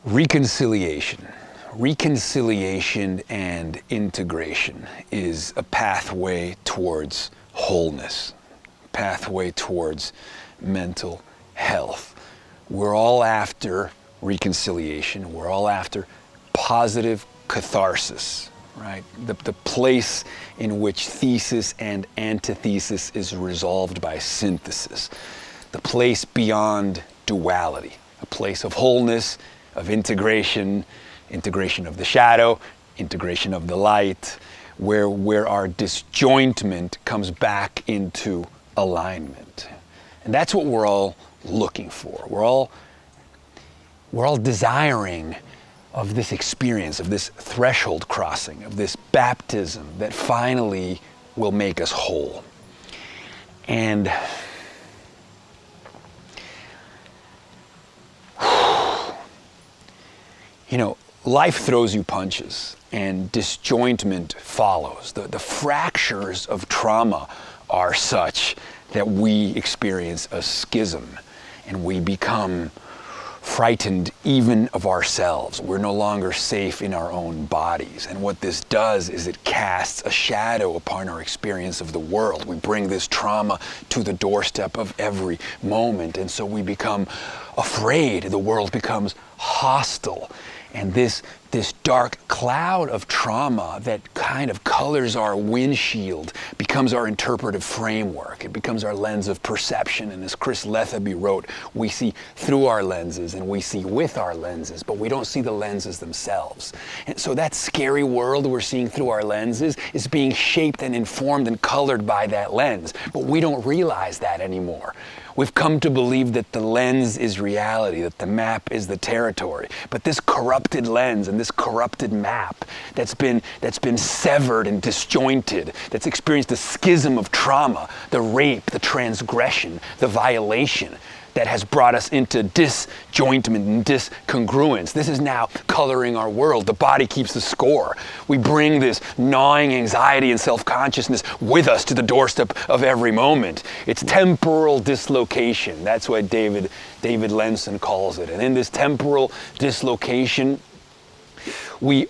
Reconciliation. Reconciliation and integration is a pathway towards wholeness, pathway towards mental health. We're all after reconciliation. We're all after positive catharsis, right? The place in which thesis and antithesis is resolved by synthesis. The place beyond duality, a place of wholeness, of integration, integration of the shadow, integration of the light, where our disjointment comes back into alignment. And that's what we're all looking for. We're all desiring of this experience, of this threshold crossing, of this baptism that finally will make us whole. And you know, life throws you punches and disjointment follows. The fractures of trauma are such that we experience a schism and we become frightened even of ourselves. We're no longer safe in our own bodies. And what this does is it casts a shadow upon our experience of the world. We bring this trauma to the doorstep of every moment. And so we become afraid. The world becomes hostile. And this dark cloud of trauma that kind of colors our windshield becomes our interpretive framework. It becomes our lens of perception. And as Chris Letheby wrote, we see through our lenses and we see with our lenses, but we don't see the lenses themselves. And so that scary world we're seeing through our lenses is being shaped and informed and colored by that lens. But we don't realize that anymore. We've come to believe that the lens is reality, that the map is the territory. But this corrupted lens and this corrupted map that's been severed and disjointed, that's experienced the schism of trauma, the rape, the transgression, the violation, that has brought us into disjointment and discongruence. This is now coloring our world. The body keeps the score. We bring this gnawing anxiety and self-consciousness with us to the doorstep of every moment. It's temporal dislocation. That's what David Lenson calls it. And in this temporal dislocation, we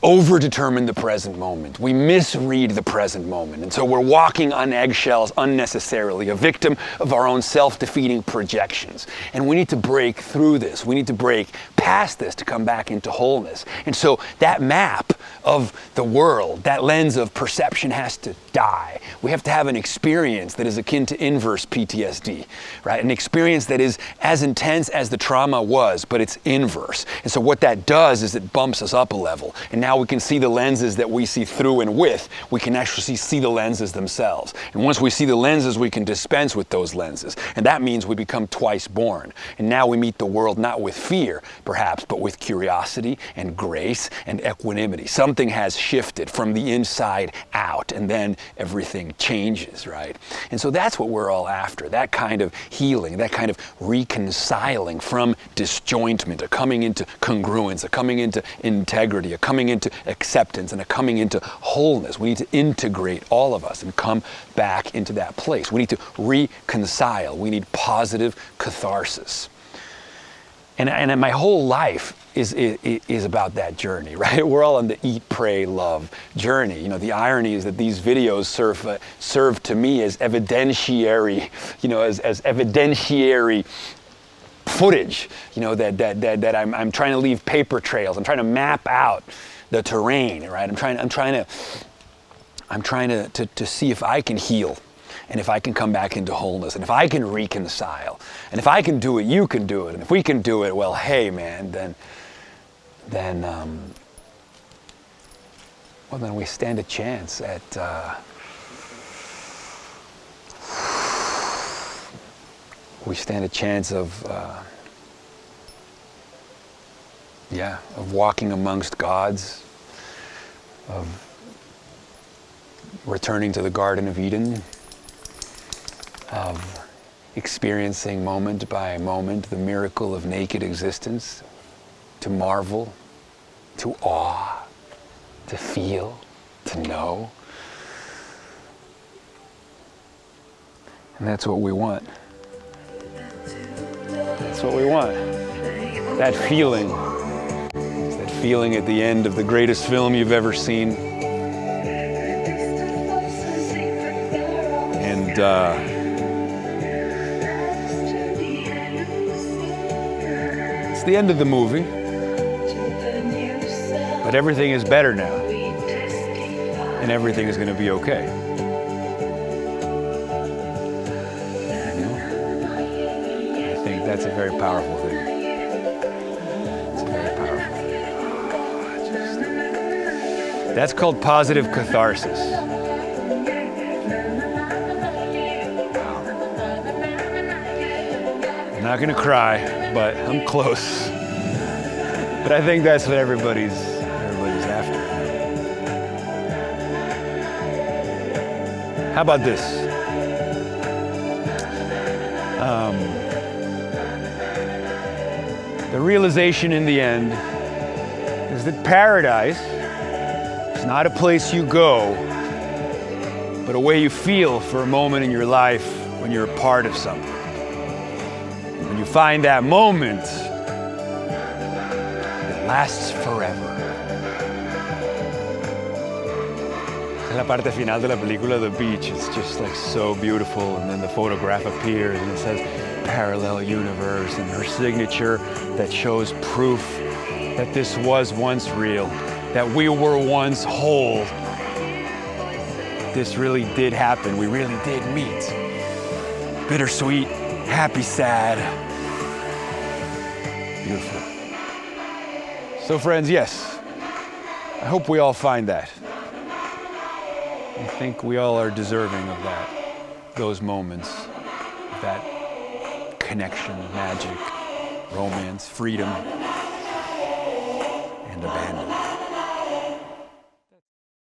over-determine the present moment. We misread the present moment. And so we're walking on eggshells unnecessarily, a victim of our own self-defeating projections. And we need to break through this. We need to break past this to come back into wholeness. And so that map of the world, that lens of perception has to die. We have to have an experience that is akin to inverse PTSD, right? An experience that is as intense as the trauma was, but it's inverse. And so what that does is it bumps us up a level. And now we can see the lenses that we see through and with. We can actually see the lenses themselves. And once we see the lenses, we can dispense with those lenses. And that means we become twice born. And now we meet the world not with fear, perhaps, but with curiosity and grace and equanimity. Something has shifted from the inside out, and then everything changes, right? And so that's what we're all after, that kind of healing, that kind of reconciling from disjointment, a coming into congruence, a coming into integrity, a coming into acceptance, and a coming into wholeness. We need to integrate all of us and come back into that place. We need to reconcile. We need positive catharsis. And my whole life is about that journey, right? We're all on the eat, pray, love journey. You know, the irony is that these videos serve to me as evidentiary, as evidentiary footage, that I'm trying to leave paper trails. I'm trying to map out the terrain, right? I'm trying to see if I can heal, and if I can come back into wholeness, and if I can reconcile, and if I can do it, you can do it, and if we can do it, well, hey, man, then we stand a chance at of walking amongst gods, of returning to the Garden of Eden, of experiencing moment by moment the miracle of naked existence, to marvel, to awe, to feel, to know. And that's what we want. That's what we want. that feeling at the end of the greatest film you've ever seen. And it's the end of the movie, but everything is better now, and everything is going to be okay. You know? I think that's a very powerful thing. It's a very powerful thing. That's called positive catharsis. I'm not gonna cry, but I'm close. But I think that's what everybody's after. How about this? The realization in the end is that paradise is not a place you go, but a way you feel for a moment in your life when you're a part of something. When you find that moment, it lasts forever. La parte final de la película, the beach, it's just like so beautiful, and then the photograph appears and it says parallel universe, and her signature that shows proof that this was once real, that we were once whole. This really did happen. We really did meet. Bittersweet, happy, sad. Beautiful. So friends, yes, I hope we all find that. I think we all are deserving of that, those moments, that connection, magic, romance, freedom.